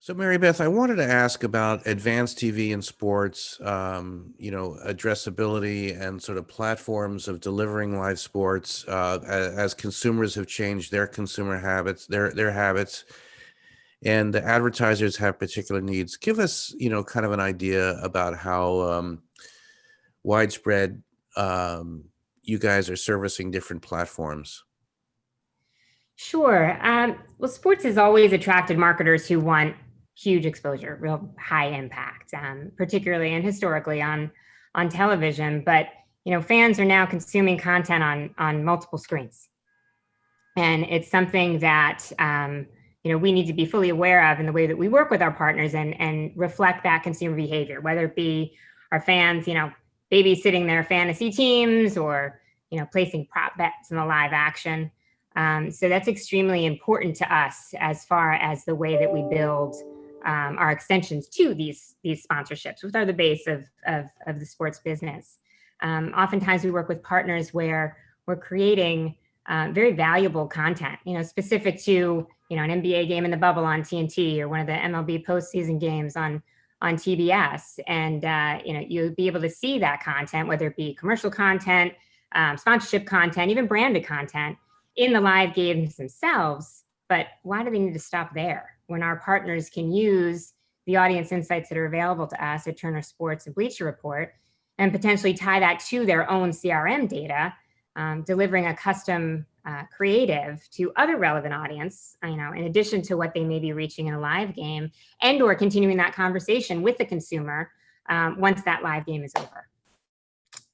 So, Mary Beth, I wanted to ask about advanced TV and sports, addressability and sort of platforms of delivering live sports as consumers have changed their consumer habits, their habits, and the advertisers have particular needs. Give us, kind of an idea about how widespread um, you guys are servicing different platforms. Sure. Well, sports has always attracted marketers who want huge exposure, real high impact, particularly and historically on television. But fans are now consuming content on multiple screens, and it's something that we need to be fully aware of in the way that we work with our partners and reflect that consumer behavior, whether it be our fans, babysitting their fantasy teams or placing prop bets in the live action. So that's extremely important to us as far as the way that we build our extensions to these sponsorships, which are the base of the sports business. Oftentimes we work with partners where we're creating very valuable content, specific to an NBA game in the bubble on TNT or one of the MLB postseason games on TBS, and you'll be able to see that content, whether it be commercial content, sponsorship content, even branded content in the live games themselves. But why do they need to stop there when our partners can use the audience insights that are available to us at Turner Sports and Bleacher Report and potentially tie that to their own CRM data, delivering a custom creative to other relevant audience, in addition to what they may be reaching in a live game, and or continuing that conversation with the consumer once that live game is over.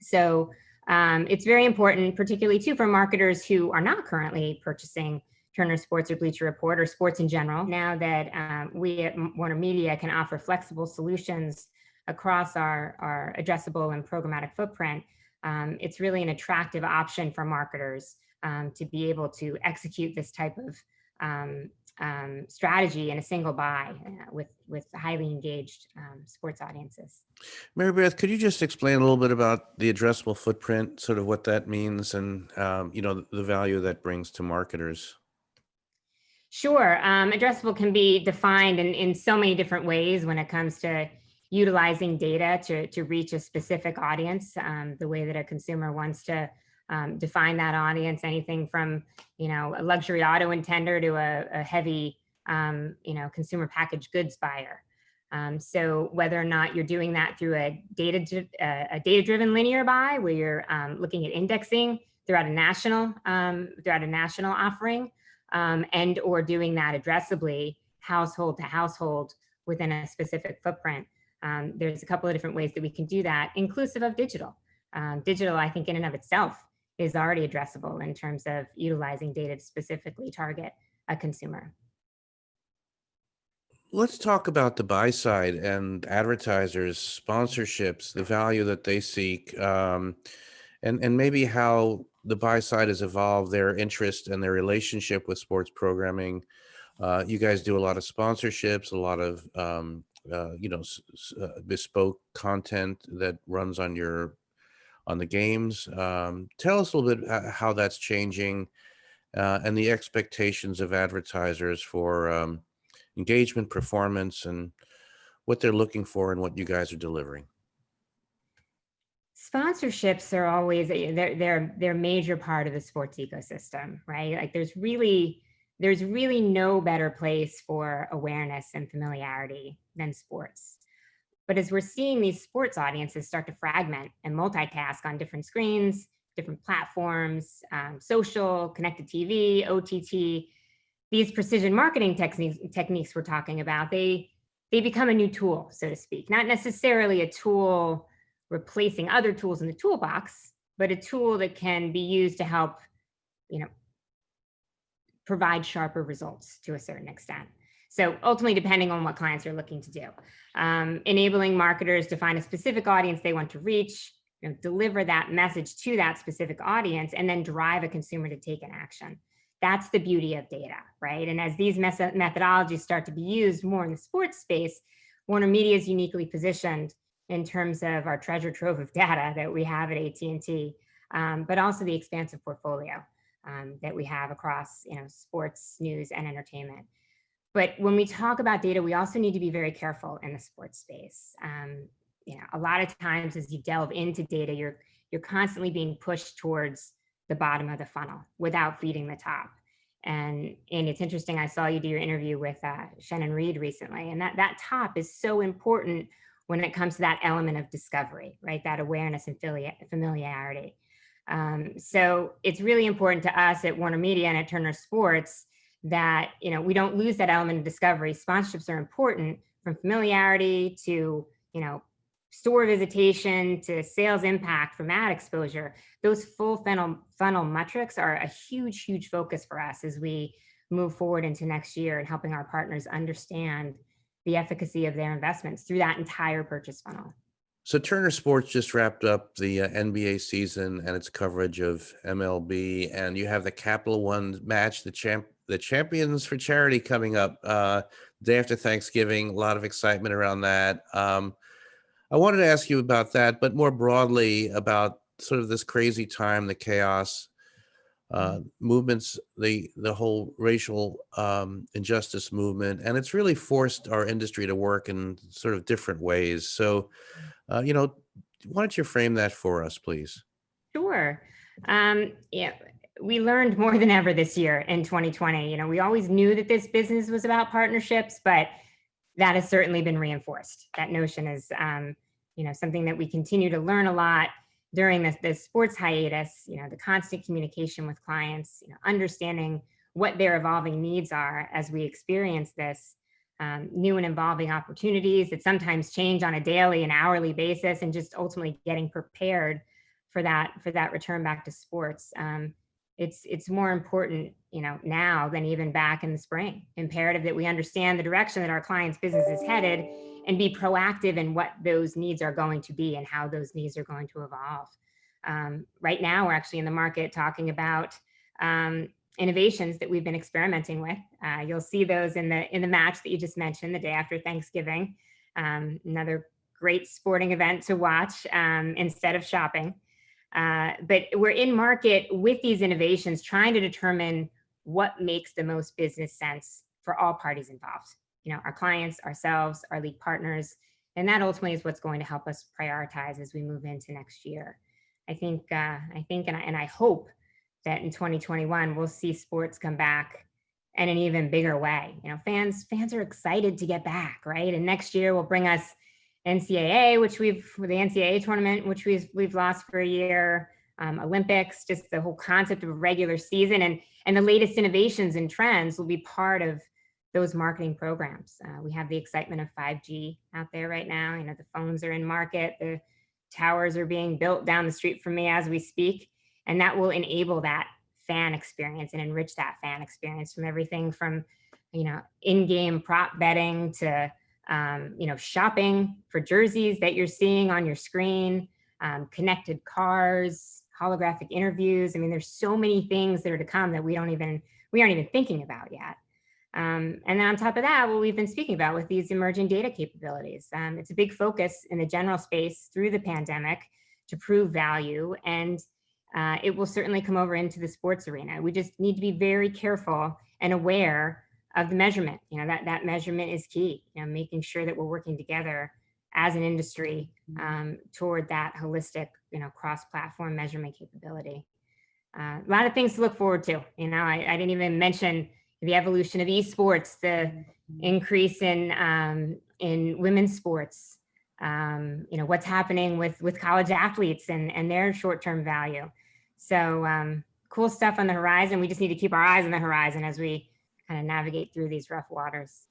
So it's very important, particularly too, for marketers who are not currently purchasing Turner Sports or Bleacher Report or sports in general. Now that we at Warner Media can offer flexible solutions across our addressable and programmatic footprint, it's really an attractive option for marketers to be able to execute this type of strategy in a single buy with highly engaged sports audiences. Mary Beth, could you just explain a little bit about the addressable footprint, sort of what that means, and the value that brings to marketers? Sure. Addressable can be defined in so many different ways when it comes to utilizing data to reach a specific audience, the way that a consumer wants to define that audience, anything from a luxury auto intender to a heavy consumer packaged goods buyer. So whether or not you're doing that through a data-driven linear buy, where you're looking at indexing throughout a national offering, and or doing that addressably household to household within a specific footprint. There's a couple of different ways that we can do that, inclusive of digital. Digital, I think, in and of itself is already addressable in terms of utilizing data to specifically target a consumer. Let's talk about the buy side and advertisers, sponsorships, the value that they seek, and maybe how the buy side has evolved their interest and their relationship with sports programming. You guys do a lot of sponsorships, a lot of bespoke content that runs on the games. Tell us a little bit how that's changing and the expectations of advertisers for engagement, performance, and what they're looking for and what you guys are delivering. Sponsorships are always they're a major part of the sports ecosystem, right? Like there's really no better place for awareness and familiarity than sports. But as we're seeing these sports audiences start to fragment and multitask on different screens, different platforms, social, connected TV, OTT, these precision marketing techniques we're talking about, they become a new tool, so to speak. Not necessarily a tool replacing other tools in the toolbox, but a tool that can be used to help, provide sharper results to a certain extent. So ultimately, depending on what clients are looking to do, enabling marketers to find a specific audience they want to reach, deliver that message to that specific audience, and then drive a consumer to take an action. That's the beauty of data, right? And as these methodologies start to be used more in the sports space, Warner Media is uniquely positioned in terms of our treasure trove of data that we have at AT&T, but also the expansive portfolio that we have across sports, news, and entertainment. But when we talk about data, we also need to be very careful in the sports space. A lot of times as you delve into data, you're constantly being pushed towards the bottom of the funnel without feeding the top. And it's interesting. I saw you do your interview with Shannon Reed recently, and that top is so important when it comes to that element of discovery, right? That awareness and familiarity. So it's really important to us at Warner Media and at Turner Sports that we don't lose that element of discovery. Sponsorships are important, from familiarity to store visitation to sales impact from ad exposure. Those full funnel metrics are a huge focus for us as we move forward into next year and helping our partners understand the efficacy of their investments through that entire purchase funnel. So Turner Sports just wrapped up the NBA season and its coverage of MLB, and you have the Capital One match, the Champions for Charity, coming up day after Thanksgiving. A lot of excitement around that. I wanted to ask you about that, but more broadly about sort of this crazy time, the chaos, movements, the whole racial injustice movement, and it's really forced our industry to work in sort of different ways. So, why don't you frame that for us, please? Sure. Yeah, we learned more than ever this year in 2020. We always knew that this business was about partnerships, but that has certainly been reinforced. That notion is, something that we continue to learn a lot during this sports hiatus. The constant communication with clients, understanding what their evolving needs are as we experience this. New and evolving opportunities that sometimes change on a daily and hourly basis, and just ultimately getting prepared for that return back to sports. It's more important, now than even back in the spring. Imperative that we understand the direction that our clients' business is headed and be proactive in what those needs are going to be and how those needs are going to evolve. Right now, we're actually in the market talking about innovations that we've been experimenting with. You'll see those in the match that you just mentioned, the day after Thanksgiving. Another great sporting event to watch instead of shopping. But we're in market with these innovations, trying to determine what makes the most business sense for all parties involved. Our clients, ourselves, our league partners, and that ultimately is what's going to help us prioritize as we move into next year. I think, and I hope that in 2021 we'll see sports come back in an even bigger way. Fans are excited to get back, right? And next year will bring us NCAA, the NCAA tournament, which we've lost for a year, Olympics, just the whole concept of a regular season, and the latest innovations and trends will be part of those marketing programs. We have the excitement of 5G out there right now. The phones are in market, the towers are being built down the street from me as we speak, and that will enable that fan experience and enrich that fan experience from everything from, in-game prop betting to shopping for jerseys that you're seeing on your screen, connected cars, holographic interviews. There's so many things that are to come that we aren't even thinking about yet. And then on top of that, what we've been speaking about with these emerging data capabilities, it's a big focus in the general space through the pandemic to prove value, and it will certainly come over into the sports arena. We just need to be very careful and aware of the measurement. That measurement is key. Making sure that we're working together as an industry toward that holistic, cross-platform measurement capability. A lot of things to look forward to. I didn't even mention the evolution of esports, the increase in women's sports. What's happening with college athletes and their short-term value. So cool stuff on the horizon. We just need to keep our eyes on the horizon as we kind of navigate through these rough waters.